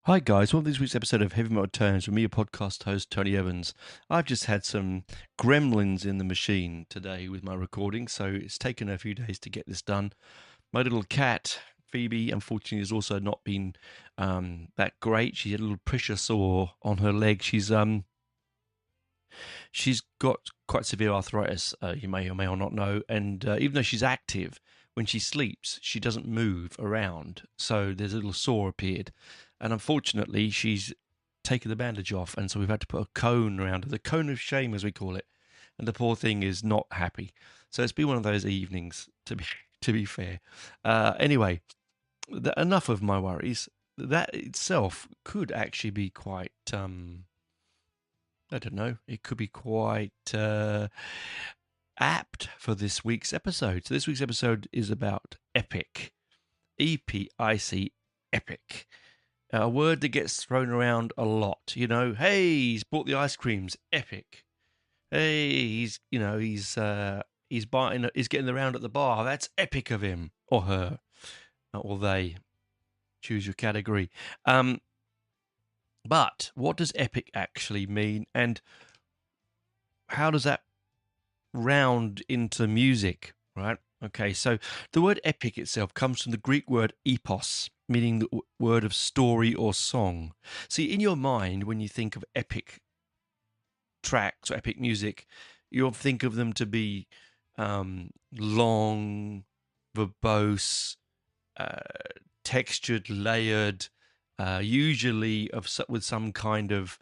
Hi guys, welcome to this week's episode of Heavy Metal Turns with me, your podcast host Tony Evans. I've just had some gremlins in the machine today with my recording, so it's taken a few days to get this done. My little cat Phoebe, unfortunately, has also not been that great. She had a little pressure sore on her leg. She's got quite severe arthritis, you may or may not know, and even though she's active, when she sleeps, she doesn't move around. So there's a little sore appeared, and unfortunately, she's taken the bandage off, and so we've had to put a cone around her, the cone of shame, as we call it. And the poor thing is not happy. So it's been one of those evenings, to be to be fair. Anyway, enough of my worries. That itself could actually be quite I don't know, it could be quite apt for this week's episode. So, this week's episode is about epic. EPIC, epic. A word that gets thrown around a lot. You know, hey, he's bought the ice creams, epic. Hey, he's buying, he's getting around at the bar. That's epic of him or her or they. Choose your category. But what does epic actually mean, and how does that round into music, right? Okay, so the word epic itself comes from the Greek word epos, meaning the word of story or song. See, in your mind, when you think of epic tracks or epic music, you'll think of them to be long, verbose, uh, textured, layered, usually with some kind of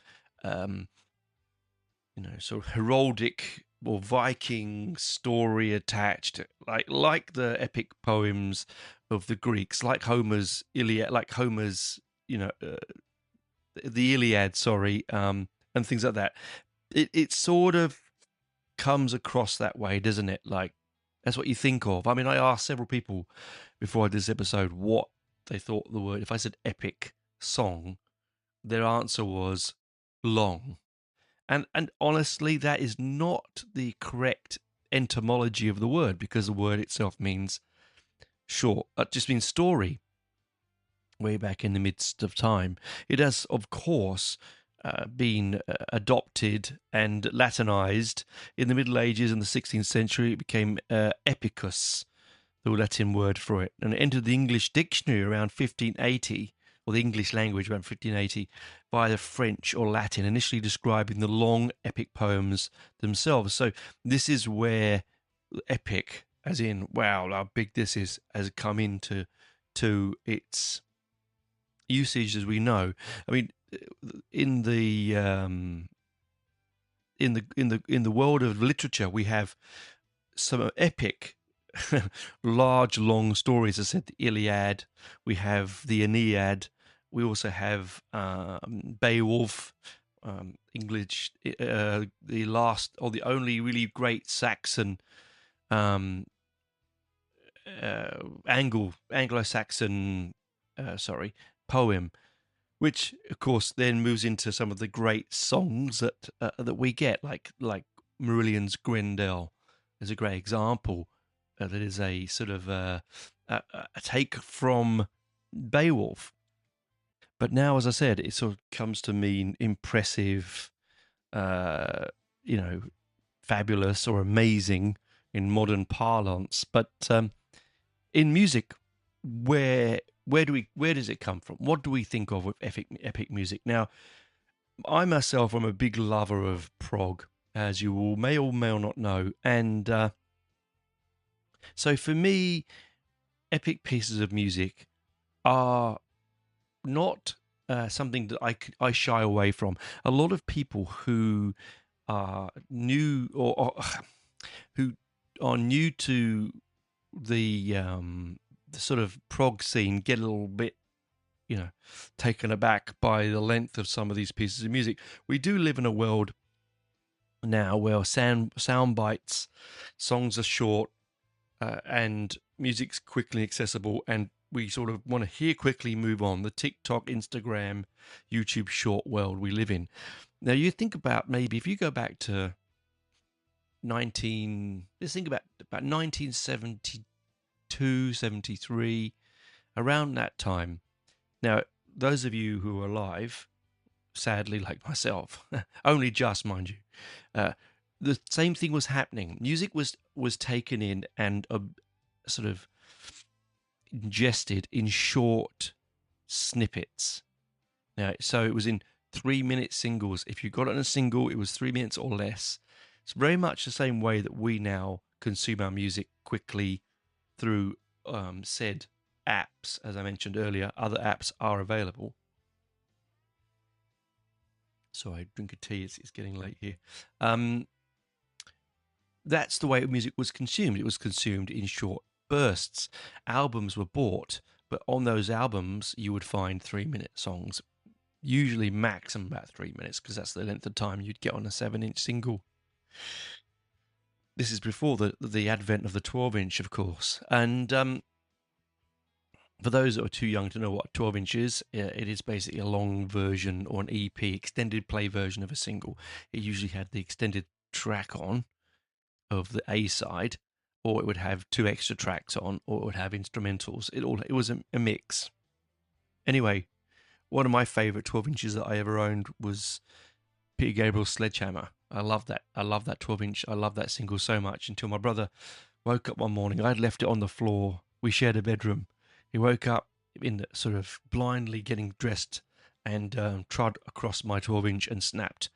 sort of heraldic or Viking story attached, like the epic poems of the Greeks, like Homer's Iliad, like Homer's, the Iliad, sorry, and things like that. It sort of comes across that way, doesn't it? Like that's what you think of. I mean, I asked several people before I did this episode what they thought the word. If I said epic song, their answer was long. And honestly, that is not the correct etymology of the word, because the word itself means short. It just means story. Way back in the midst of time, it has, of course, been adopted and Latinized in the Middle Ages. In the 16th century, it became epicus, the Latin word for it, and it entered the English dictionary around 1580, or the English language around 1580, by the French or Latin, initially describing the long epic poems themselves. So this is where epic, as in wow, how big this is, has come into its usage as we know. I mean, in the in the world of literature, we have some epic large, long stories. As I said, the Iliad, we have the Aeneid, we also have Beowulf, English, the last or the only really great Saxon, um, Anglo-Saxon, poem, which of course then moves into some of the great songs that we get, like Marillion's Grendel is a great example. That is a sort of a take from Beowulf. But now, as I said, it sort of comes to mean impressive, uh, you know, fabulous or amazing in modern parlance. But in music, where does it come from? What do we think of with epic music? Now, I myself am a big lover of prog, as you all may or may not know, and so for me, epic pieces of music are not something that I shy away from. A lot of people who are new or who are new to the sort of prog scene get a little bit, taken aback by the length of some of these pieces of music. We do live in a world now where sound bites, songs are short, and music's quickly accessible, and we sort of want to hear quickly, move on. The TikTok, Instagram, YouTube short world we live in. Now, you think about, maybe if you go back to let's think about 1972, 73, around that time. Now, those of you who are alive, sadly, like myself, only just, mind you, uh, the same thing was happening. Music was taken in and sort of ingested in short snippets. So it was in 3-minute singles. If you got it on a single, it was 3 minutes or less. It's very much the same way that we now consume our music quickly through said apps. As I mentioned earlier, other apps are available. Sorry, drink of tea. It's getting late here. That's the way music was consumed. It was consumed in short bursts. Albums were bought, but on those albums, you would find 3-minute songs, usually maximum about 3 minutes, because that's the length of time you'd get on a 7-inch single. This is before the advent of the 12-inch, of course. And for those that are too young to know what 12-inch is, it is basically a long version or an EP, extended play version of a single. It usually had the extended track on of the A side, or it would have 2 extra tracks on, or it would have instrumentals. It was a mix. Anyway, one of my favorite 12 inches that I ever owned was Peter Gabriel's Sledgehammer. I love that. I love that 12-inch. I love that single so much until my brother woke up one morning. I'd left it on the floor. We shared a bedroom. He woke up in the, sort of blindly getting dressed and trod across my 12-inch and snapped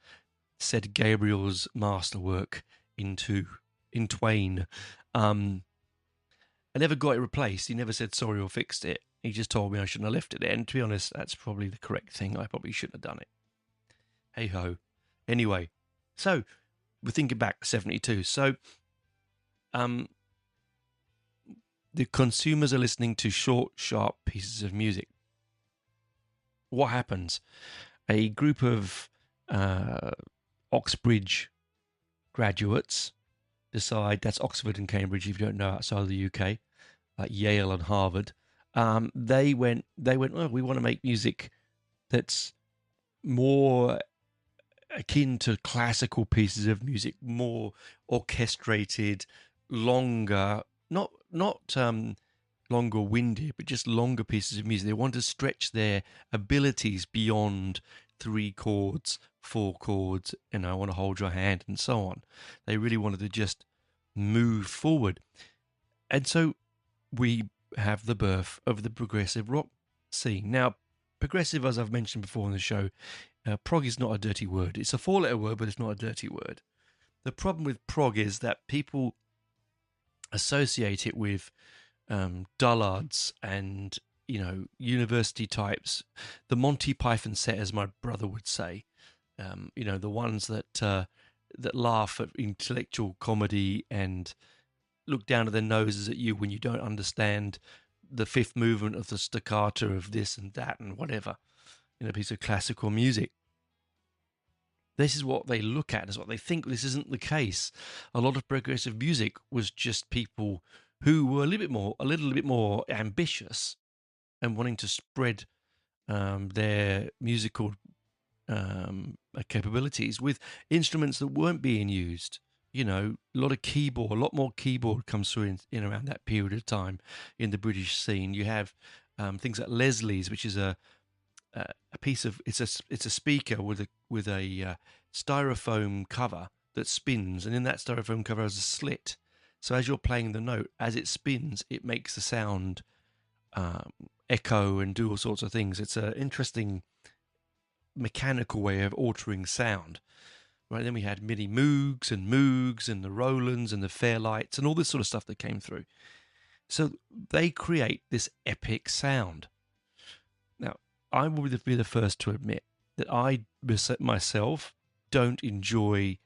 said Gabriel's masterwork in twain. I never got it replaced. He never said sorry or fixed it. He just told me I shouldn't have left it there. And to be honest, that's probably the correct thing. I probably shouldn't have done it. Hey ho. Anyway, so we're thinking back 72. So the consumers are listening to short, sharp pieces of music. What happens? A group of Oxbridge graduates decide, that's Oxford and Cambridge if you don't know, outside of the UK, like Yale and Harvard. They went, oh, we want to make music that's more akin to classical pieces of music, more orchestrated, longer, not longer winded, but just longer pieces of music. They want to stretch their abilities beyond 3 chords, 4 chords, and I want to hold your hand and so on. They really wanted to just move forward. And so we have the birth of the progressive rock scene. Now, progressive, as I've mentioned before on the show, prog is not a dirty word. It's a 4-letter word, but it's not a dirty word. The problem with prog is that people associate it with dullards and, university types, the Monty Python set, as my brother would say. The ones that laugh at intellectual comedy and look down at their noses at you when you don't understand the fifth movement of the staccato of this and that and whatever in a piece of classical music. This is what they look at, is what they think. This isn't the case. A lot of progressive music was just people who were a little bit more ambitious and wanting to spread their musical capabilities with instruments that weren't being used. A lot more keyboard comes through in around that period of time in the British scene. You have things like Leslie's, which is a piece of it's a speaker with a styrofoam cover that spins, and in that styrofoam cover has a slit. So as you're playing the note, as it spins, it makes the sound echo and do all sorts of things. It's an interesting mechanical way of altering sound. Right, then we had Mini Moogs and the Rolands and the Fairlights and all this sort of stuff that came through. So they create this epic sound. Now, I would be the first to admit that I myself don't enjoy.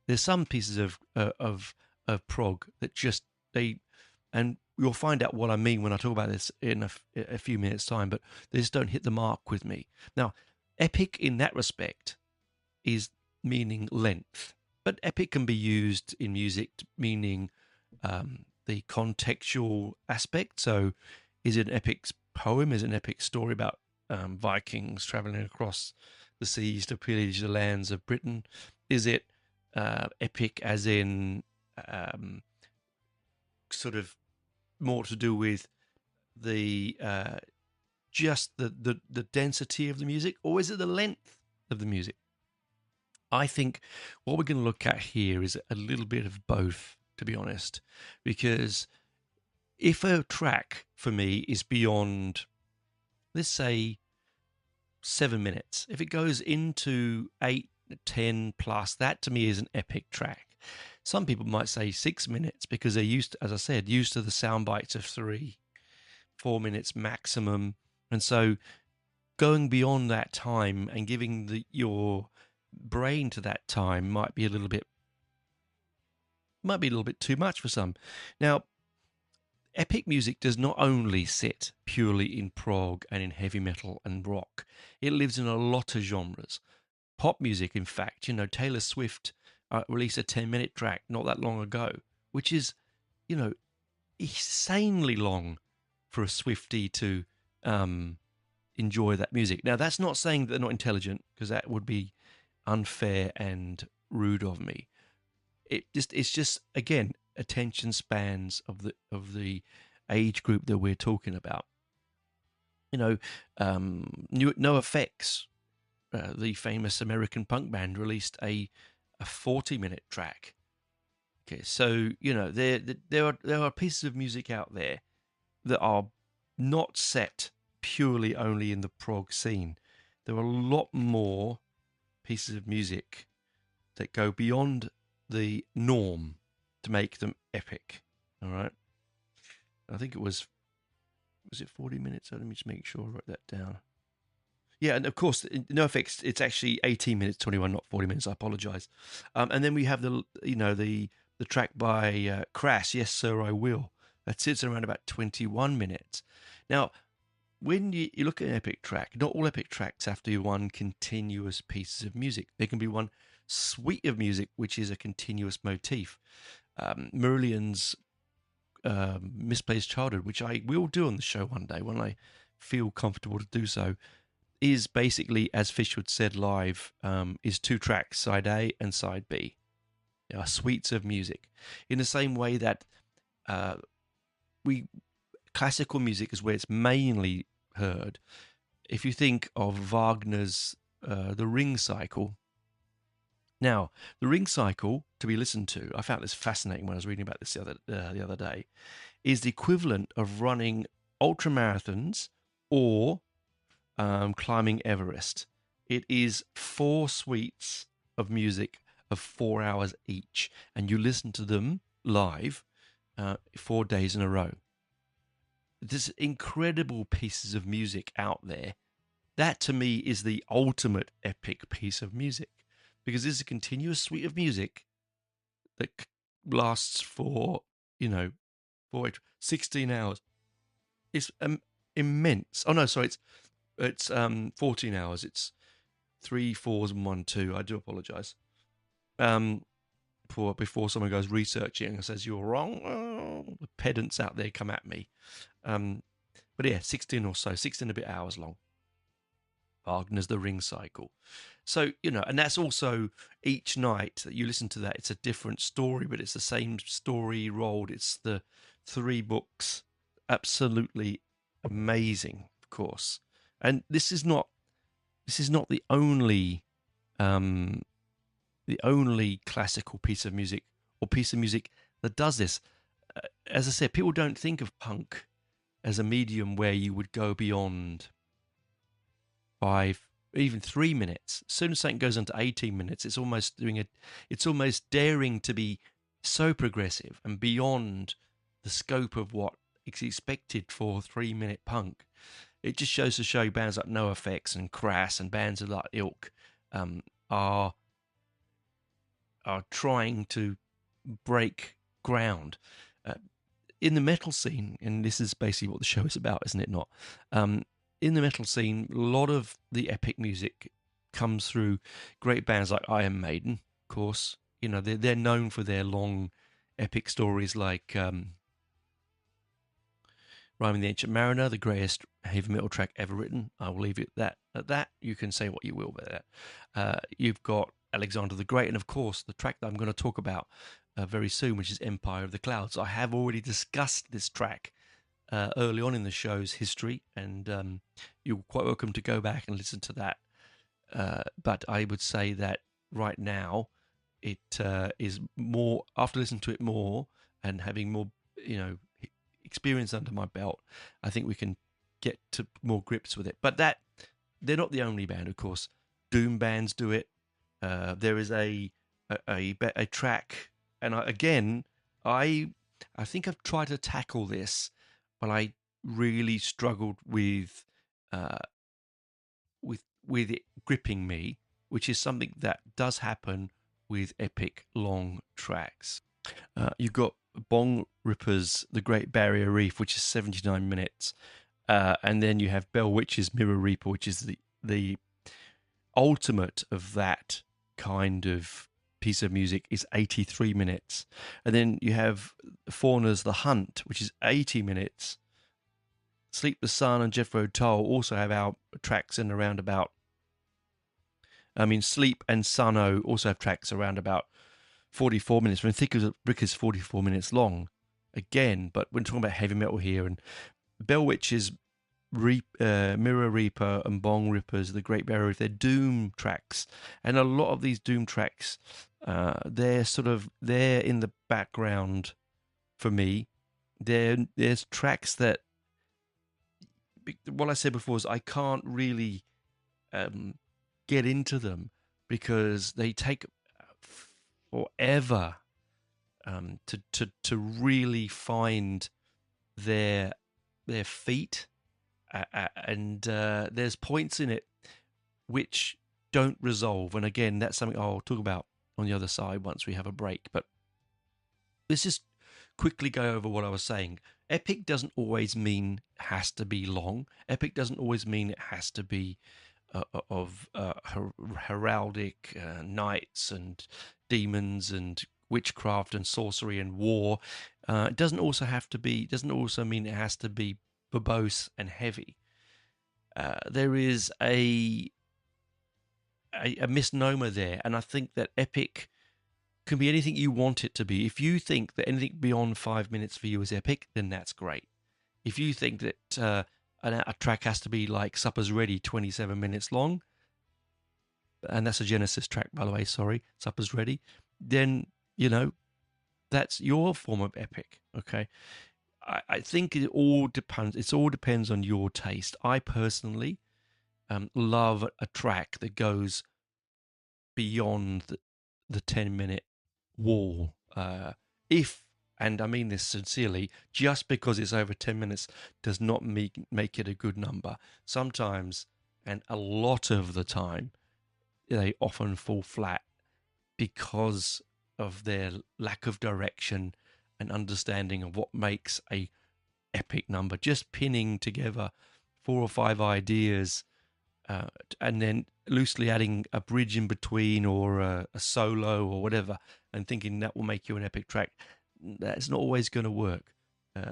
There's some pieces of prog that just and you'll find out what I mean when I talk about this in a few minutes' time. But they just don't hit the mark with me. Now, epic in that respect is meaning length, but epic can be used in music meaning the contextual aspect. So is it an epic poem? Is it an epic story about Vikings traveling across the seas to pillage the lands of Britain? Is it epic as in sort of more to do with the just the density of the music, or is it the length of the music? I think what we're going to look at here is a little bit of both, to be honest, because if a track for me is beyond, let's say, 7 minutes, if it goes into 8, 10 plus, that to me is an epic track. Some people might say 6 minutes because they're used to, as I said, used to the sound bites of 3, 4 minutes maximum. And so going beyond that time and giving your brain to that time might be a little bit too much for some. Now, epic music does not only sit purely in prog and in heavy metal and rock. It lives in a lot of genres. Pop music, in fact, Taylor Swift released a 10-minute track not that long ago, which is, insanely long for a Swiftie to enjoy that music. Now, that's not saying that they're not intelligent, because that would be unfair and rude of me. It's just again attention spans of the age group that we're talking about. NoFX, the famous American punk band, released a 40-minute track. Okay, so there are pieces of music out there that are not set purely only in the prog scene. There are a lot more pieces of music that go beyond the norm to make them epic. All right. I think was it 40 minutes? Let me just make sure I wrote that down. Yeah, and of course, NoFX, it's actually 18 minutes 21, not 40 minutes. I apologize. And then we have the track by Crass, Yes Sir I Will. That sits around about 21 minutes. Now, when you look at an epic track, not all epic tracks have to be one continuous piece of music. There can be one suite of music, which is a continuous motif. Marillion's Misplaced Childhood, which I will do on the show one day when I feel comfortable to do so, is basically, as Fishwood said live, is 2 tracks, side A and side B. They are suites of music. In the same way that classical music is where it's mainly heard. If you think of Wagner's The Ring Cycle. Now, the Ring Cycle, to be listened to, I found this fascinating when I was reading about this the other day, is the equivalent of running ultramarathons or climbing Everest. It is 4 suites of music of 4 hours each, and you listen to them live 4 days in a row. There's incredible pieces of music out there. That to me is the ultimate epic piece of music, because it's a continuous suite of music that lasts for 16 hours. It's immense. Oh no, sorry, it's 14 hours. It's 3 4s and 1 2. I do apologize. Before someone goes researching and says you're wrong, the pedants out there come at me. But yeah, 16 or so, 16 a bit hours long. Wagner's The Ring Cycle. So, and that's also each night that you listen to that, it's a different story, but it's the same story rolled. It's the 3 books. Absolutely amazing, of course. And this is not the only classical piece of music or piece of music that does this. As I said, people don't think of punk as a medium where you would go beyond 5, even 3 minutes. As soon as something goes on to 18 minutes, it's almost daring to be so progressive and beyond the scope of what is expected for 3-minute punk. It just shows to show bands like NoFX and Crass and bands of that ilk are trying to break ground. In the metal scene, and this is basically what the show is about, isn't it not? In the metal scene, a lot of the epic music comes through great bands like Iron Maiden, of course. They're known for their long epic stories like Rhyming the Ancient Mariner, the greatest heavy metal track ever written. I will leave it at that. You can say what you will about that. You've got Alexander the Great, and of course, the track that I'm going to talk about very soon, which is Empire of the Clouds. I have already discussed this track early on in the show's history, and you're quite welcome to go back and listen to that. But I would say that right now it is more, after listening to it more and having more, experience under my belt, I think we can get to more grips with it. But they're not the only band, of course. Doom bands do it. There is a track, and I think I've tried to tackle this, but I really struggled with it gripping me, which is something that does happen with epic long tracks. You've got Bong Ripper's The Great Barrier Reef, which is 79 minutes, and then you have Bell Witch's Mirror Reaper, which is the ultimate of that kind of piece of music, is 83 minutes. And then you have Fauna's The Hunt, which is 80 minutes. Sleep the Sun and Jethro Tull also have our tracks in around about, Sleep and Sunno also have tracks around about 44 minutes. When Thick as a Brick is 44 minutes long again, but we're talking about heavy metal here. And Bell Witch's Mirror Reaper and Bong Ripper's The Great Barrier Reef, they're doom tracks, and a lot of these doom tracks, they're in the background for me. There's tracks that, what I said before is I can't really get into them because they take forever to really find their feet. And there's points in it which don't resolve. And again, that's something I'll talk about on the other side once we have a break. But let's just quickly go over what I was saying. Epic doesn't always mean has to be long. Epic doesn't always mean it has to be of heraldic knights and demons and witchcraft and sorcery and war. It doesn't also mean it has to be verbose and heavy. There is a misnomer there, and I think that epic can be anything you want it to be. If you think that anything beyond 5 minutes for you is epic, then that's great. If you think that a track has to be like Supper's Ready, 27 minutes long, and that's a Genesis track, by the way, sorry, Supper's Ready, then, that's your form of epic, okay? I think it all depends. It all depends on your taste. I personally love a track that goes beyond the 10-minute wall. And I mean this sincerely, just because it's over 10 minutes does not make it a good number. Sometimes, and a lot of the time, they often fall flat because of their lack of direction and understanding of what makes a epic number. Just pinning together 4 or 5 ideas and then loosely adding a bridge in between or a solo or whatever and thinking that will make you an epic track, that's not always going to work.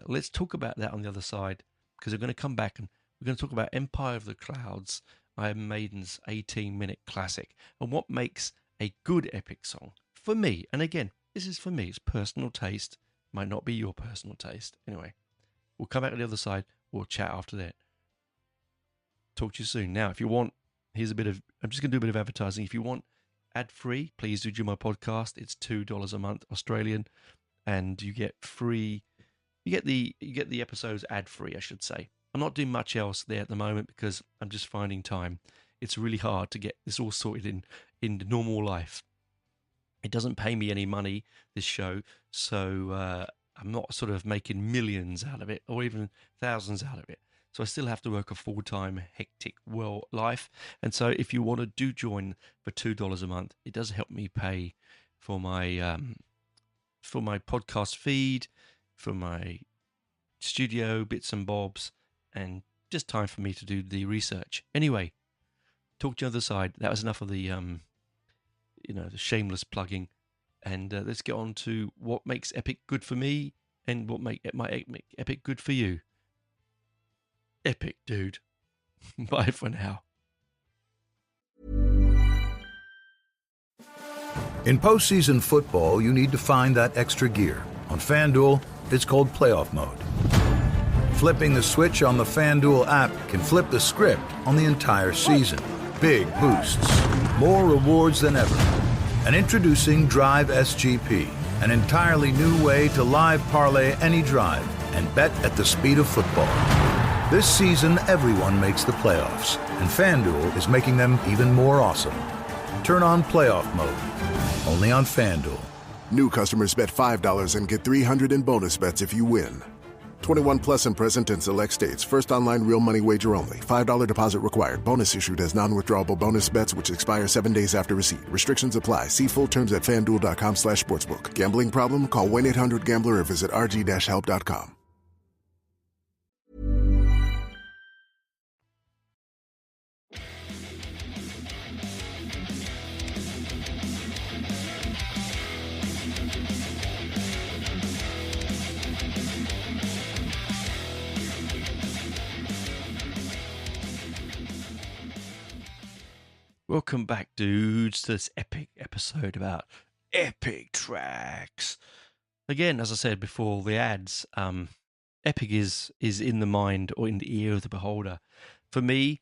Let's talk about that on the other side, because we're going to come back and we're going to talk about Empire of the Clouds, Iron Maiden's 18-minute classic, and what makes a good epic song for me. And again, this is for me, it's personal taste. Might not be your personal taste. Anyway, we'll come back to the other side. We'll chat after that. Talk to you soon. Now, if you want, I'm just going to do a bit of advertising. If you want ad-free, please do my podcast. It's $2 a month Australian, and you get free. You get the episodes ad-free, I should say. I'm not doing much else there at the moment because I'm just finding time. It's really hard to get this all sorted in the normal life. It doesn't pay me any money, this show, so I'm not sort of making millions out of it or even thousands out of it. So I still have to work a full-time, hectic life. And so if you want to do join for $2 a month, it does help me pay for my podcast feed, for my studio bits and bobs, and just time for me to do the research. Anyway, talk to the other side. That was enough of the the shameless plugging, and let's get on to what makes epic good for me and what make epic good for you. Epic, dude. Bye for now. In postseason football, you need to find that extra gear. On FanDuel, it's called playoff mode. Flipping the switch on the FanDuel app can flip the script on the entire season. Big boosts, more rewards than ever. And introducing Drive SGP, an entirely new way to live parlay any drive and bet at the speed of football. This season, everyone makes the playoffs, and FanDuel is making them even more awesome. Turn on playoff mode, only on FanDuel. New customers bet $5 and get $300 in bonus bets if you win. 21 plus and present in select states. First online real money wager only. $5 deposit required. Bonus issued as non-withdrawable bonus bets which expire 7 days after receipt. Restrictions apply. See full terms at FanDuel.com/sportsbook. Gambling problem? Call 1-800-GAMBLER or visit rg-help.com. Welcome back, dudes, to this epic episode about epic tracks. Again, as I said before, the ads, epic is in the mind or in the ear of the beholder. For me,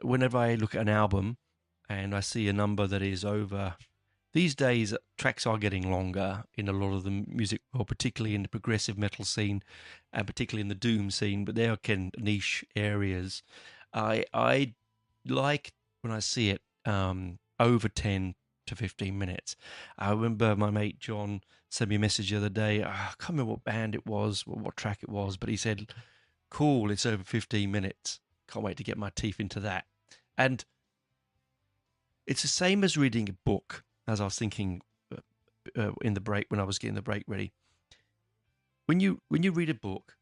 whenever I look at an album and I see a number that is over, these days tracks are getting longer in a lot of the music, or particularly in the progressive metal scene, and particularly in the doom scene. But they are niche areas. I like when I see it. Over 10 to 15 minutes. I remember my mate John sent me a message the other day. I can't remember what band it was, what track it was, but he said, cool, it's over 15 minutes. Can't wait to get my teeth into that. And it's the same as reading a book, as I was thinking in the break, when I was getting the break ready. When you read a book,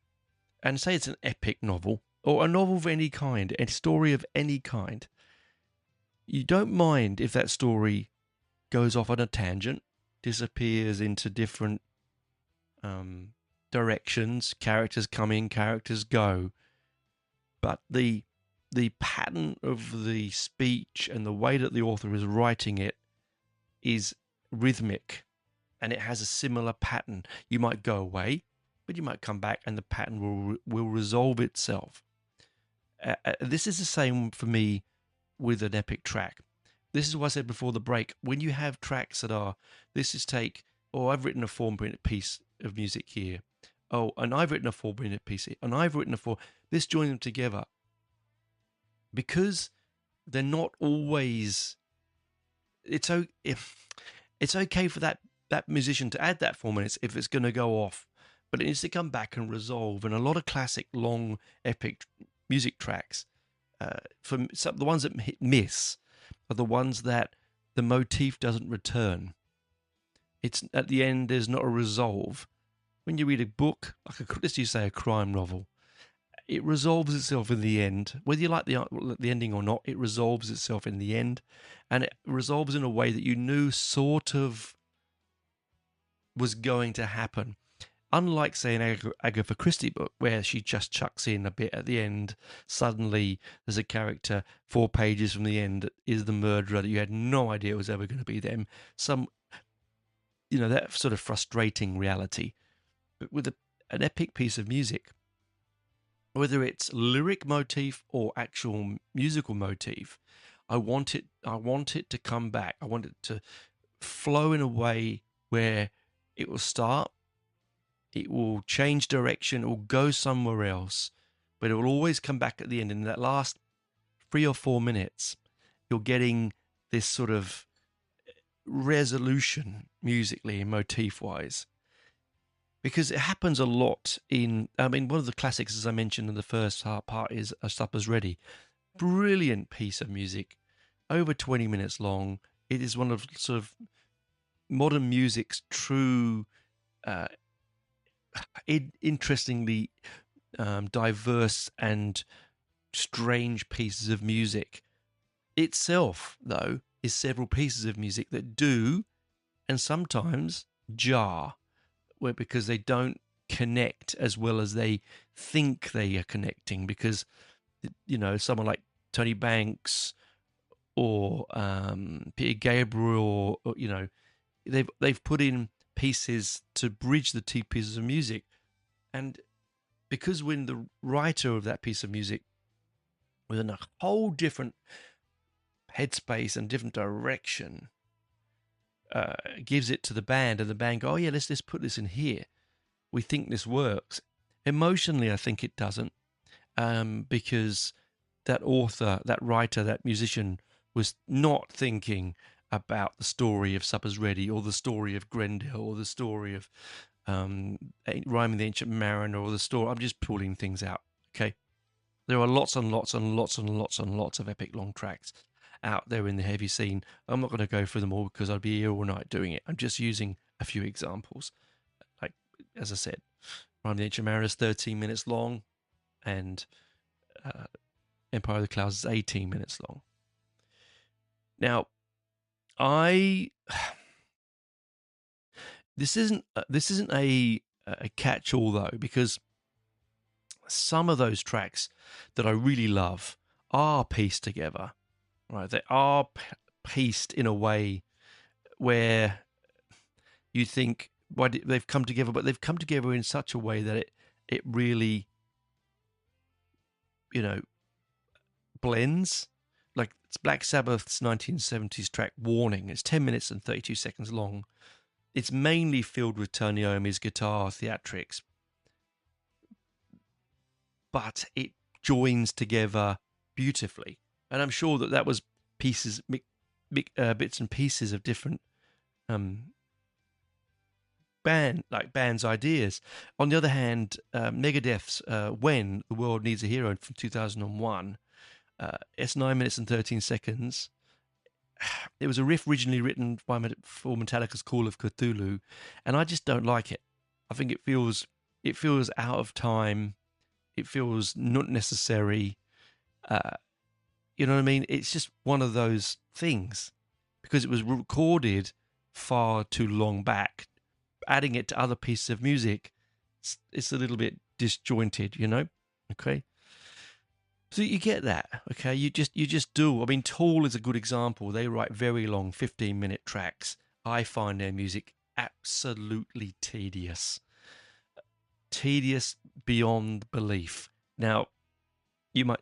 and say it's an epic novel, or a novel of any kind, a story of any kind, you don't mind if that story goes off on a tangent, disappears into different directions, characters come in, characters go. But the pattern of the speech and the way that the author is writing it is rhythmic, and it has a similar pattern. You might go away, but you might come back and the pattern will resolve itself. This is the same for me with an epic track. This is what I said before the break. When you have tracks that are, I've written a 4-minute piece of music here. Oh, and I've written a 4-minute piece here. And I've written let's join them together. Because they're not always, it's okay for that musician to add that 4 minutes if it's going to go off. But it needs to come back and resolve. And a lot of classic, long, epic music tracks, for some, the ones that miss are the ones that the motif doesn't return. It's at the end, there's not a resolve. When you read a book, let's just say a crime novel, it resolves itself in the end. Whether you like the ending or not, it resolves itself in the end, and it resolves in a way that you knew sort of was going to happen. Unlike, say, an Agatha Christie book, where she just chucks in a bit at the end, suddenly there's a character 4 pages from the end that is the murderer that you had no idea it was ever going to be them. That sort of frustrating reality. But with an epic piece of music, whether it's lyric motif or actual musical motif, I want it to come back. I want it to flow in a way where it will start, it will change direction, it will go somewhere else, but it will always come back at the end. In that last 3 or 4 minutes, you're getting this sort of resolution musically and motif-wise. Because it happens a lot one of the classics, as I mentioned in the first part, is A Supper's Ready. Brilliant piece of music, over 20 minutes long. It is one of sort of modern music's true, interestingly diverse and strange pieces of music. Itself, though, is several pieces of music that do, and sometimes jar, because they don't connect as well as they think they are connecting. Because, someone like Tony Banks or Peter Gabriel, or they've put in pieces to bridge the two pieces of music, and because when the writer of that piece of music was in a whole different headspace and different direction, gives it to the band, and the band go, "Oh yeah, let's put this in here. We think this works." Emotionally, I think it doesn't, because that author, that writer, that musician was not thinking about the story of Supper's Ready or the story of Grendel or the story of Rhyming the Ancient Mariner or the story. I'm just pulling things out, okay? There are lots and lots and lots and lots and lots of epic long tracks out there in the heavy scene. I'm not going to go through them all because I'd be here all night doing it. I'm just using a few examples. Like, as I said, Rhyme the Ancient Mariner is 13 minutes long, and Empire of the Clouds is 18 minutes long. Now, this isn't a catch-all though, because some of those tracks that I really love are pieced together, right? They are pieced in a way where you think, why they've come together, but they've come together in such a way that it really, blends. Like, it's Black Sabbath's 1970s track Warning. It's 10 minutes and 32 seconds long. It's mainly filled with Tony Iommi's guitar theatrics, but it joins together beautifully. And I'm sure that was pieces, bits and pieces of different bands' ideas. On the other hand, Megadeth's When the World Needs a Hero from 2001, it's 9 minutes and 13 seconds. It was a riff originally written for Metallica's Call of Cthulhu, and I just don't like it. I think it feels out of time. It feels not necessary. You know what I mean? It's just one of those things, because it was recorded far too long back. Adding it to other pieces of music, it's a little bit disjointed, Okay. So you get that, okay? You just do. I mean, Tool is a good example. They write very long, 15-minute tracks. I find their music absolutely tedious beyond belief. Now,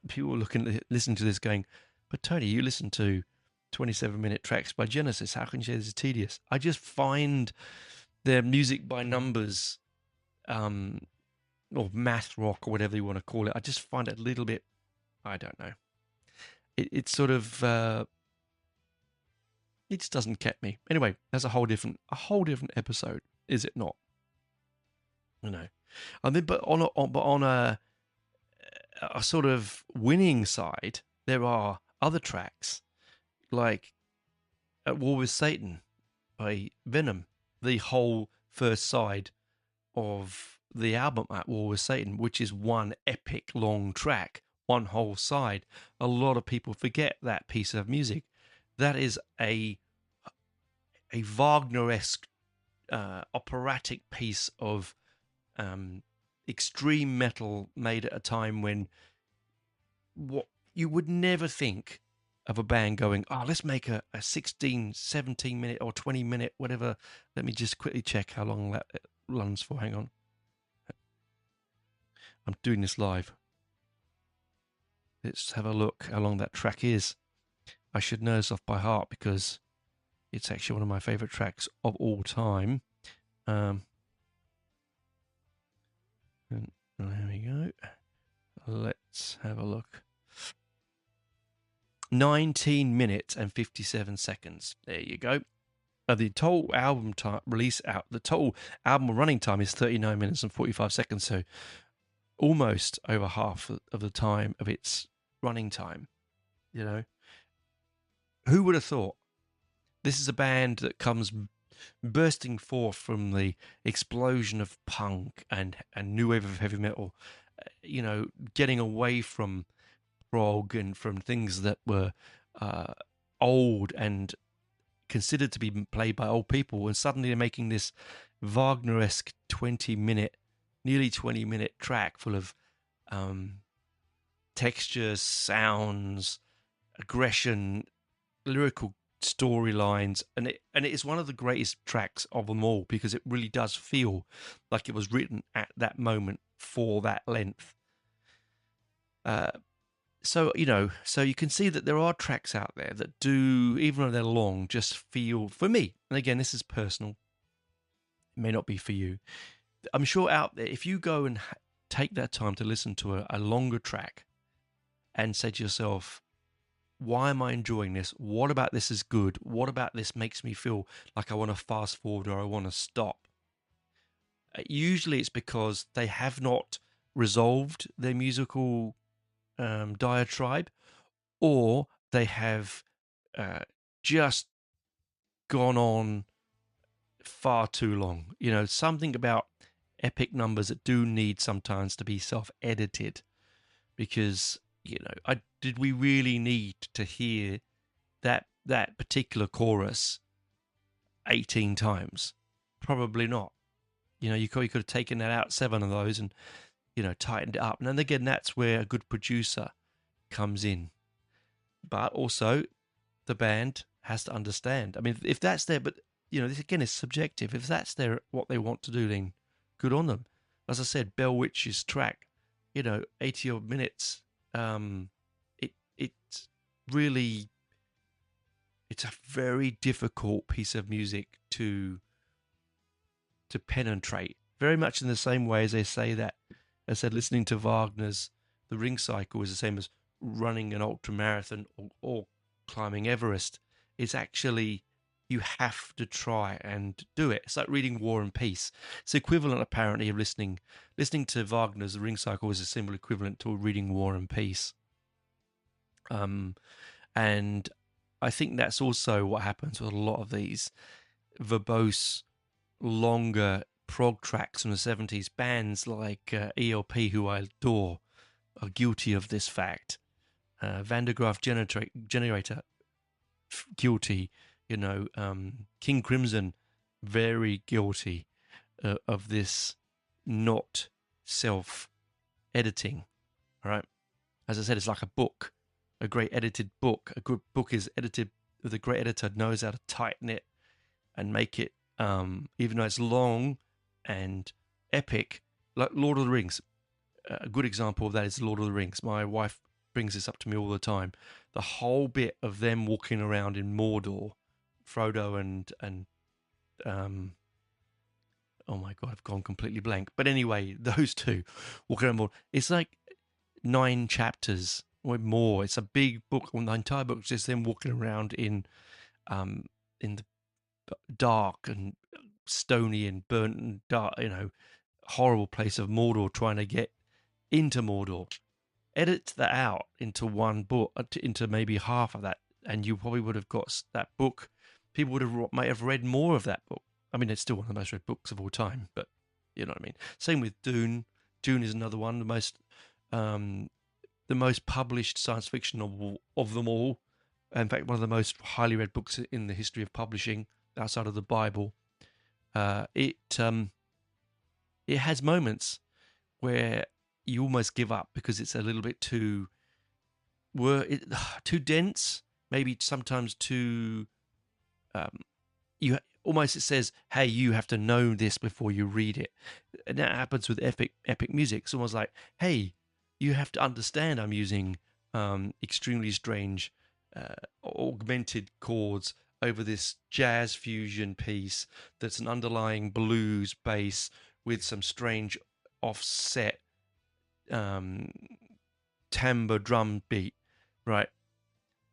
people listen to this going, but Tony, you listen to 27-minute tracks by Genesis. How can you say this is tedious? I just find their music by numbers, or math rock, or whatever you want to call it. I just find it a little bit, I don't know. It's sort of, it just doesn't get me. Anyway, that's a whole different episode, is it not? I mean, but on a sort of winning side, there are other tracks like At War with Satan by Venom, the whole first side of the album At War with Satan, which is one epic long track, one whole side. A lot of people forget that piece of music. That is a Wagner-esque operatic piece of extreme metal made at a time when what you would never think of a band going, let's make a 16, 17 minute or 20 minute, whatever. Let me just quickly check how long that runs for. Hang on. I'm doing this live. Let's have a look how long that track is. I should know this off by heart because it's actually one of my favorite tracks of all time. And there we go. Let's have a look. 19 minutes and 57 seconds. There you go. The total album the total album running time is 39 minutes and 45 seconds. So almost over half of the time of its running time. Who would have thought? This is a band that comes bursting forth from the explosion of punk and new wave of heavy metal, getting away from prog and from things that were old and considered to be played by old people, and suddenly they're making this Wagner-esque nearly 20-minute track full of textures, sounds, aggression, lyrical storylines, and it is one of the greatest tracks of them all because it really does feel like it was written at that moment for that length. So you can see that there are tracks out there that do, even though they're long, just feel, for me, and again, this is personal, it may not be for you. I'm sure out there, if you go and take that time to listen to a longer track and say to yourself, why am I enjoying this? What about this is good? What about this makes me feel like I want to fast forward or I want to stop? Usually it's because they have not resolved their musical diatribe, or they have just gone on far too long. Something about epic numbers that do need sometimes to be self-edited, because did we really need to hear that particular chorus 18 times? Probably not. You could have taken that out, 7 of those, and tightened it up. And then again, that's where a good producer comes in. But also, the band has to understand. I mean, if that's there, but this again is subjective. If that's what they want to do, then good on them. As I said, Bell Witch's track, 80 odd minutes. It's really, it's a very difficult piece of music to penetrate. Very much in the same way as they say that, as I said, listening to Wagner's The Ring Cycle is the same as running an ultra marathon or climbing Everest. It's actually, you have to try and do it. It's like reading War and Peace. It's equivalent, apparently, of listening to Wagner's The Ring Cycle is a similar equivalent to reading War and Peace. And I think that's also what happens with a lot of these verbose, longer prog tracks from the 70s. Bands like ELP, who I adore, are guilty of this fact. Van der Graaf Generator, guilty. King Crimson, very guilty of this not self-editing. All right. As I said, it's like a book, a great edited book. A good book is edited with a great editor, knows how to tighten it and make it, even though it's long and epic, like Lord of the Rings. A good example of that is Lord of the Rings. My wife brings this up to me all the time. The whole bit of them walking around in Mordor, Frodo and oh my God, I've gone completely blank. But anyway, those two walking around Mordor. It's like 9 chapters or more. It's a big book. The entire book is just them walking around in the dark and stony and burnt and dark, horrible place of Mordor, trying to get into Mordor. Edit that out into one book, into maybe half of that, and you probably would have got that book. People might have read more of that book. I mean, it's still one of the most read books of all time, but you know what I mean. Same with Dune. Dune is another one, the most published science fiction novel of them all. In fact, one of the most highly read books in the history of publishing, outside of the Bible. It has moments where you almost give up because it's a little bit too dense, maybe sometimes too. It says, "Hey, you have to know this before you read it," and that happens with epic music. It's almost like, "Hey, you have to understand I'm using extremely strange augmented chords over this jazz fusion piece that's an underlying blues bass with some strange offset timbre drum beat," right?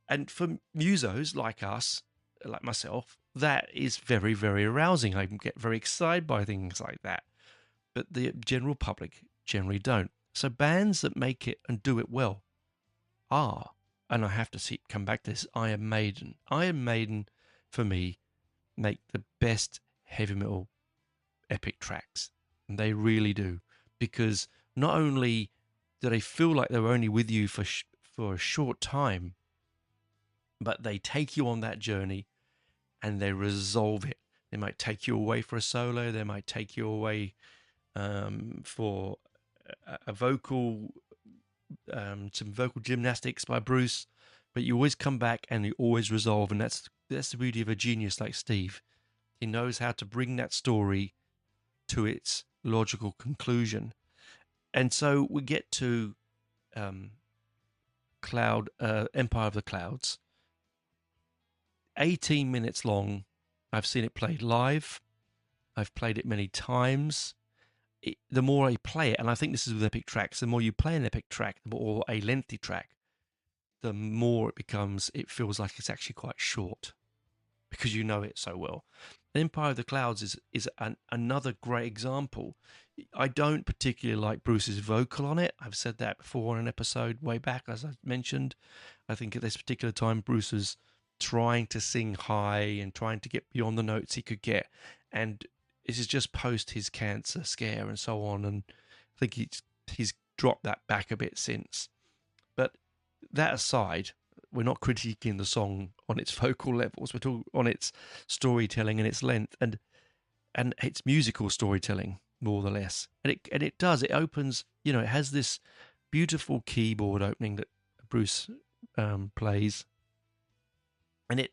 And for musos like us, like myself, that is very, very arousing. I can get very excited by things like that. But the general public generally don't. So bands that make it and do it well are, and I have to come back to this, Iron Maiden. Iron Maiden, for me, make the best heavy metal epic tracks. And they really do. Because not only do they feel like they're only with you for a short time, but they take you on that journey and they resolve it. They might take you away for a solo. They might take you away for a vocal, some vocal gymnastics by Bruce, but you always come back and you always resolve. And that's the beauty of a genius like Steve. He knows how to bring that story to its logical conclusion. And so we get to um, Empire of the Clouds, 18 minutes long. I've seen it played live. I've played it many times. The more I play it, and I think this is with epic tracks, the more you play an epic track or a lengthy track, the more it feels like it's actually quite short because you know it so well. Empire of the Clouds is another great example. I don't particularly like Bruce's vocal on it. I've said that before on an episode way back, as I mentioned. I think at this particular time, Bruce was trying to sing high and trying to get beyond the notes he could get. And this is just post his cancer scare and so on. And I think he's dropped that back a bit since. But that aside, we're not critiquing the song on its vocal levels. We're talking on its storytelling and its length and its musical storytelling, more or less. And it opens. It has this beautiful keyboard opening that Bruce plays, and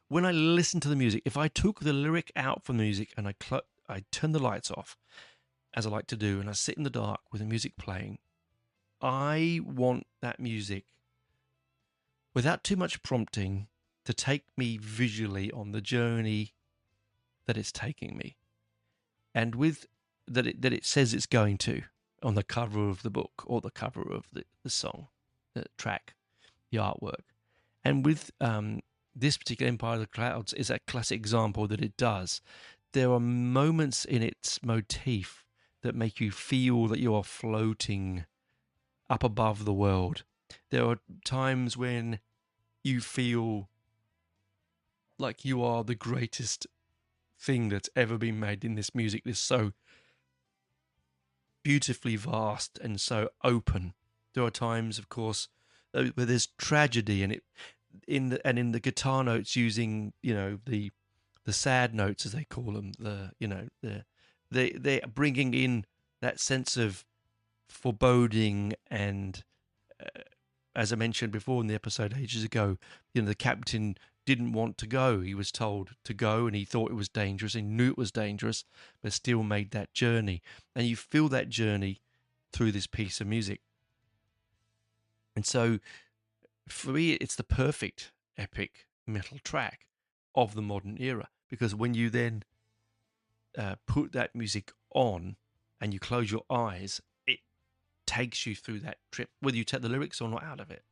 when I listen to the music, if I took the lyric out from the music and I turn the lights off, as I like to do, and I sit in the dark with the music playing, I want that music, without too much prompting, to take me visually on the journey that it's taking me, and with that it says it's going to on the cover of the book or the cover of the song, the track, the artwork. And with this particular Empire of the Clouds is a classic example that it does. There are moments in its motif that make you feel that you are floating up above the world. There are times when you feel like you are the greatest thing that's ever been made in this music. It's so beautifully vast and so open. There are times, of course, where there's tragedy, and in the guitar notes using the sad notes, as they call them, they're bringing in that sense of foreboding and as I mentioned before in the episode ages ago, the captain didn't want to go. He was told to go and he thought it was dangerous. He knew it was dangerous, but still made that journey. And you feel that journey through this piece of music. And so for me, it's the perfect epic metal track of the modern era, because when you then put that music on and you close your eyes, it takes you through that trip, whether you take the lyrics or not out of it.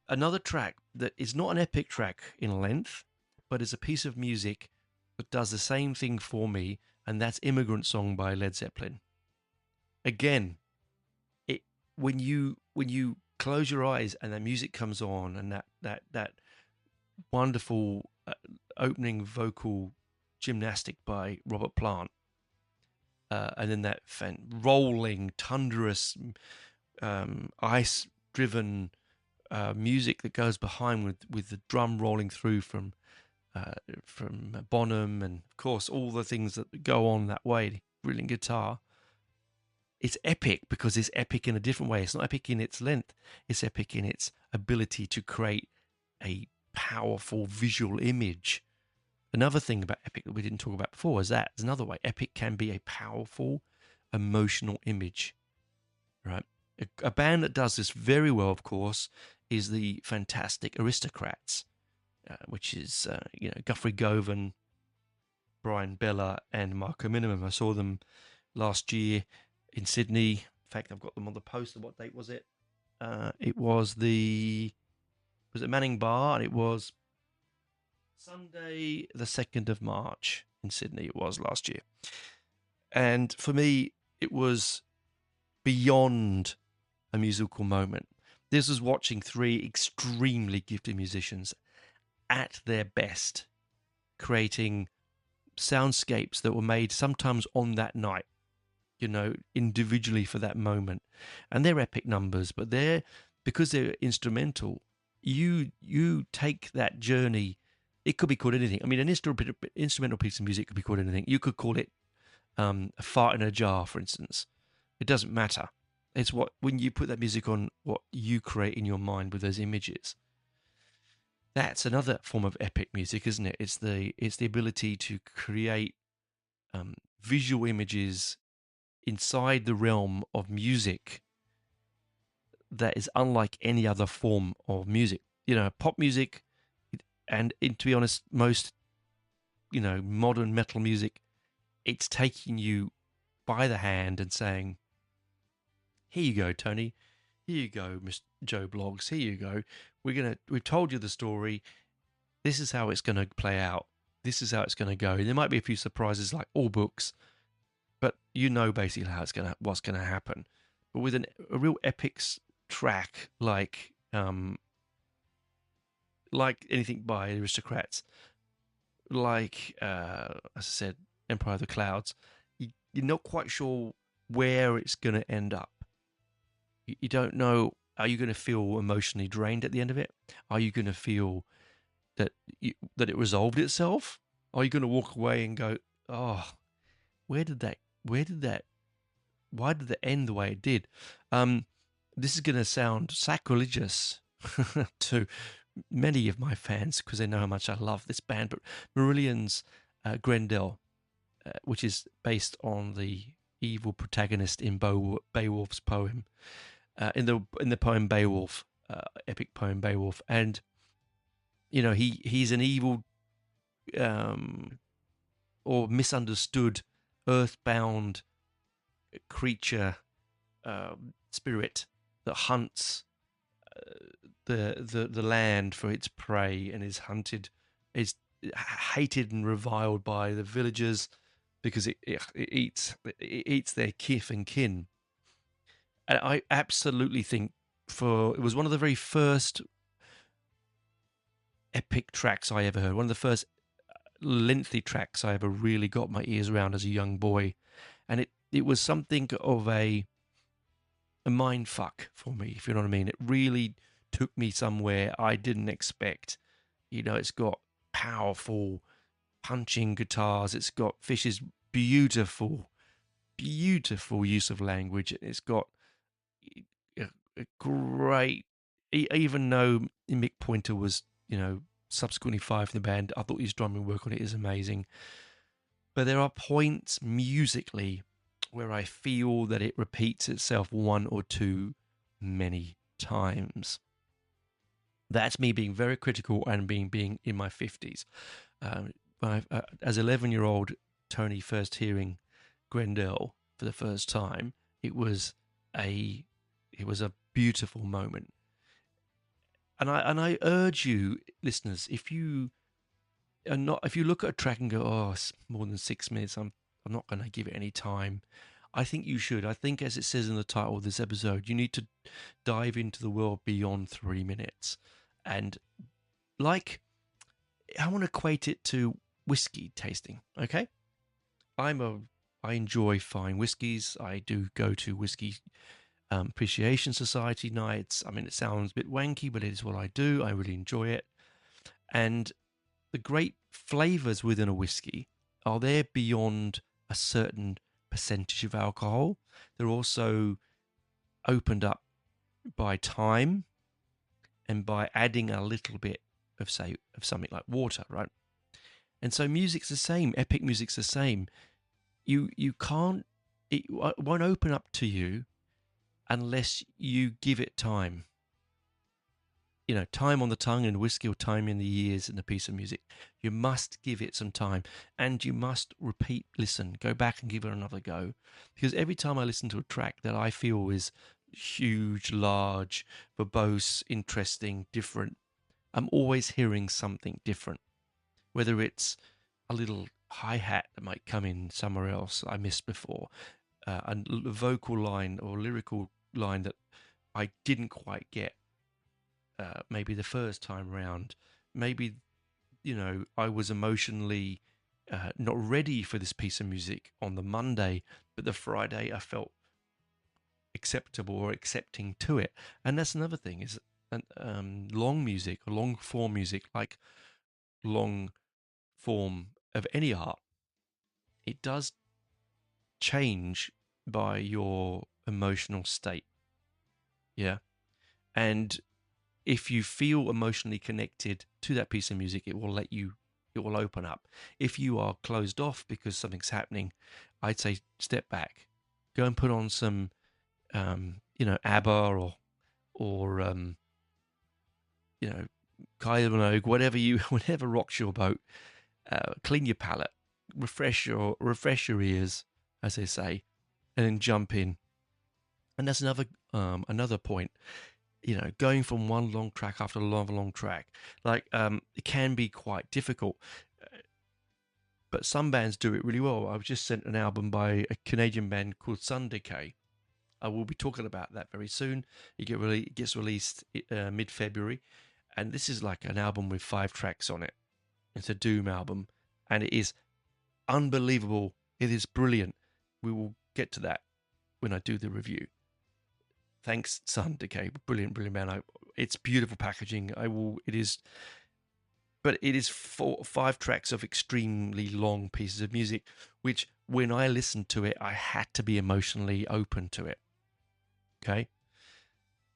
Another track that is not an epic track in length, but is a piece of music that does the same thing for me, and that's Immigrant Song by Led Zeppelin. Again, when you close your eyes and the music comes on, and that wonderful opening vocal gymnastic by Robert Plant, and then that rolling, thunderous, ice-driven music that goes behind with the drum rolling through from Bonham, and of course all the things that go on that way, brilliant guitar. It's epic because it's epic in a different way. It's not epic in its length. It's epic in its ability to create a powerful visual image. Another thing about epic that we didn't talk about before is that there's another way. Epic can be a powerful emotional image, right? A band that does this very well, of course, is the fantastic Aristocrats, which is Guthrie Govan, Brian Bella, and Marco Minimum. I saw them last year in Sydney. In fact, I've got them on the poster. What date was it? It was at Manning Bar, and it was Sunday, the 2nd of March in Sydney. It was last year. And for me, it was beyond a musical moment. This was watching three extremely gifted musicians at their best, creating soundscapes that were made sometimes on that night, individually for that moment. And they're epic numbers, but because they're instrumental, you take that journey. It could be called anything. I mean, an instrumental piece of music could be called anything. You could call it a fart in a jar, for instance. It doesn't matter. It's when you put that music on, what you create in your mind with those images. That's another form of epic music, isn't it? It's the ability to create visual images inside the realm of music that is unlike any other form of music. Pop music, and to be honest, most modern metal music, it's taking you by the hand and saying, "Here you go, Tony. Here you go, Mr. Joe Blogs. Here you go. We've told you the story. This is how it's going to play out. This is how it's going to go. There might be a few surprises, like all books, but basically what's going to happen. But with a real epic track like anything by Aristocrats, like as I said, Empire of the Clouds, you're not quite sure where it's going to end up. You don't know. Are you going to feel emotionally drained at the end of it? Are you going to feel that it resolved itself? Are you going to walk away and go, "Oh, why did that end the way it did?" This is going to sound sacrilegious to many of my fans because they know how much I love this band, but Marillion's Grendel, which is based on the evil protagonist in Beowulf's poem, in the poem Beowulf, epic poem Beowulf, and he's an evil or misunderstood earthbound creature, spirit that hunts the land for its prey and is hated and reviled by the villagers because it eats their kith and kin. And I absolutely think it was one of the very first epic tracks I ever heard, one of the first lengthy tracks I ever really got my ears around as a young boy. And it was something of a mind fuck for me, if you know what I mean. It really took me somewhere I didn't expect. It's got powerful punching guitars. It's got Fish's beautiful use of language. It's got a great, even though Mick Pointer was, subsequently fired from the band, I thought his drumming work on it is amazing. But there are points musically where I feel that it repeats itself one or two many times. That's me being very critical and being in my 50s. As 11-year-old Tony first hearing Grendel for the first time, it was a beautiful moment. And I urge you, listeners, if you look at a track and go, "Oh, it's more than 6 minutes, I'm not going to give it any time," I think you should. I think, as it says in the title of this episode, you need to dive into the world beyond 3 minutes. And I want to equate it to whiskey tasting, okay? I enjoy fine whiskies. I do go to whiskey appreciation society nights. I mean, it sounds a bit wanky, but it is what I do. I really enjoy it. And the great flavors within a whiskey are there beyond a certain percentage of alcohol. They're also opened up by time and by adding a little bit of something like water, right? And so music's the same. Epic music's the same. You can't. It won't open up to you unless you give it time. Time on the tongue and whiskey, or time in the ears in a piece of music. You must give it some time, and you must listen, go back and give it another go. Because every time I listen to a track that I feel is huge, large, verbose, interesting, different, I'm always hearing something different. Whether it's a little hi-hat that might come in somewhere else I missed before, a vocal line or lyrical line that I didn't quite get maybe the first time round. Maybe, I was emotionally not ready for this piece of music on the Monday, but the Friday I felt acceptable or accepting to it. And that's another thing, is long music or long form music, like long form of any art, it does change by your emotional state. Yeah. And if you feel emotionally connected to that piece of music, it will open up. If you are closed off because something's happening, I'd say step back Go and put on some, ABBA or Kylie Minogue, whatever rocks your boat. Clean your palate, refresh your ears, as they say, and then jump in. And that's another point. Going from one long track after another long track, it can be quite difficult. But some bands do it really well. I was just sent an album by a Canadian band called Sun Decay. I will be talking about that very soon. It gets released mid-February, and this is like an album with 5 tracks on it. It's a doom album, and it is unbelievable. It is brilliant. We will get to that when I do the review. Thanks, Sun Decay. Brilliant band. It's beautiful packaging. But it is 5 tracks of extremely long pieces of music, which when I listened to it, I had to be emotionally open to it. Okay?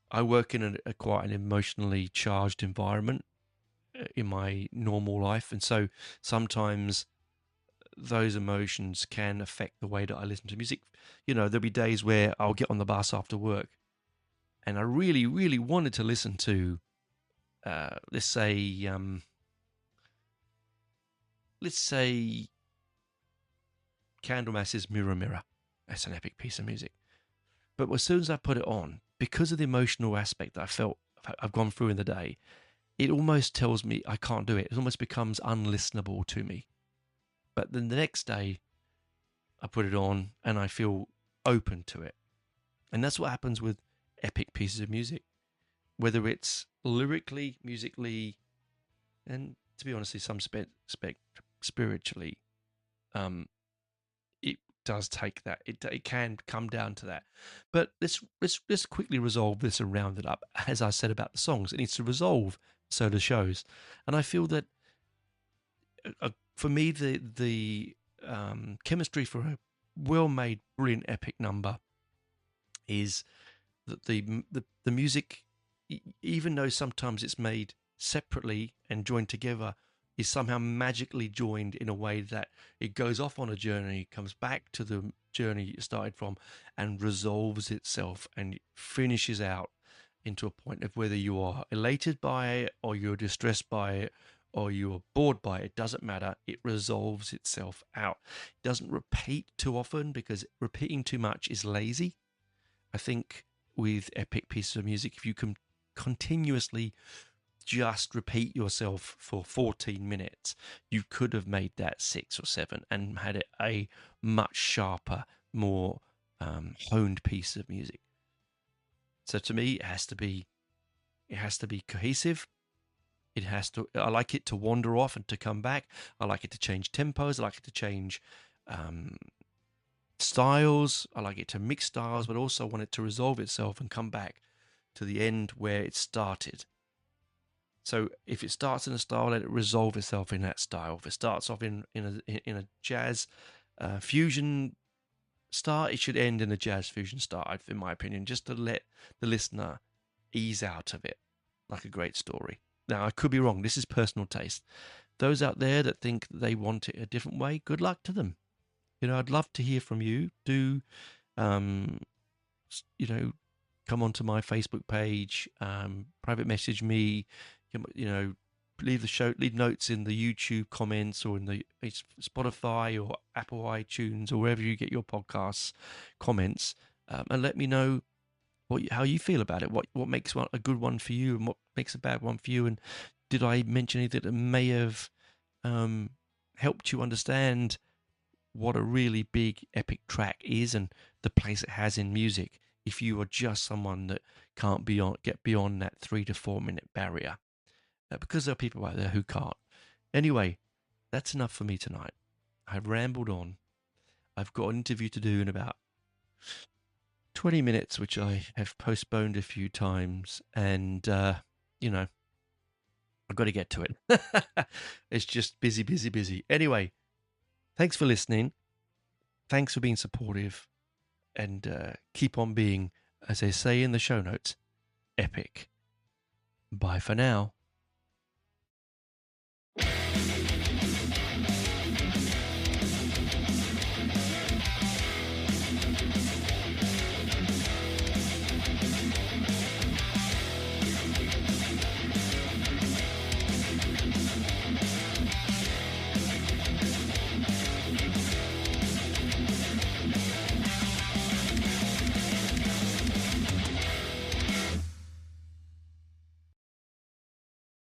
I work in quite an emotionally charged environment in my normal life, and so sometimes those emotions can affect the way that I listen to music. There'll be days where I'll get on the bus after work, and I really, really wanted to listen to, let's say Candlemass's Mirror Mirror. That's an epic piece of music. But as soon as I put it on, because of the emotional aspect that I felt I've gone through in the day, it almost tells me I can't do it. It almost becomes unlistenable to me. But then the next day, I put it on and I feel open to it. And that's what happens with epic pieces of music. Whether it's lyrically, musically, and to be honest, some spiritually, it does take that. It can come down to that. But let's quickly resolve this and round it up. As I said about the songs, it needs to resolve, so do shows. And I feel that for me, the chemistry for a well-made, brilliant, epic number is that the music, even though sometimes it's made separately and joined together, is somehow magically joined in a way that it goes off on a journey, comes back to the journey it started from, and resolves itself and finishes out into a point of whether you are elated by it or you're distressed by it or you're bored by it. It doesn't matter. It resolves itself out. It doesn't repeat too often, because repeating too much is lazy. I think with epic pieces of music, if you can continuously just repeat yourself for 14 minutes, you could have made that 6 or 7 and had it a much sharper, more honed piece of music. So to me, it has to be cohesive. I like it to wander off and to come back. I like it to change tempos. I like it to change styles. I like it to mix styles, but also want it to resolve itself and come back to the end where it started. So if it starts in a style, let it resolve itself in that style. If it starts off in a jazz fusion start, it should end in a jazz fusion start, in my opinion, just to let the listener ease out of it, like a great story. Now, I could be wrong. This is personal taste. Those out there that think they want it a different way, good luck to them. I'd love to hear from you. Do, come onto my Facebook page, private message me, leave notes in the YouTube comments or in the Spotify or Apple iTunes or wherever you get your podcasts comments, and let me know how you feel about it. What makes a good one for you and what makes a bad one for you, and did I mention anything that may have helped you understand what a really big epic track is and the place it has in music if you are just someone that can't get beyond that 3 to 4 minute barrier, because there are people out there who can't. Anyway, that's enough for me tonight. I've rambled on. I've got an interview to do in about 20 minutes, which I have postponed a few times, and I've got to get to it. It's just busy. Anyway, thanks for listening. Thanks for being supportive, and keep on being, as they say in the show notes, epic. Bye for now.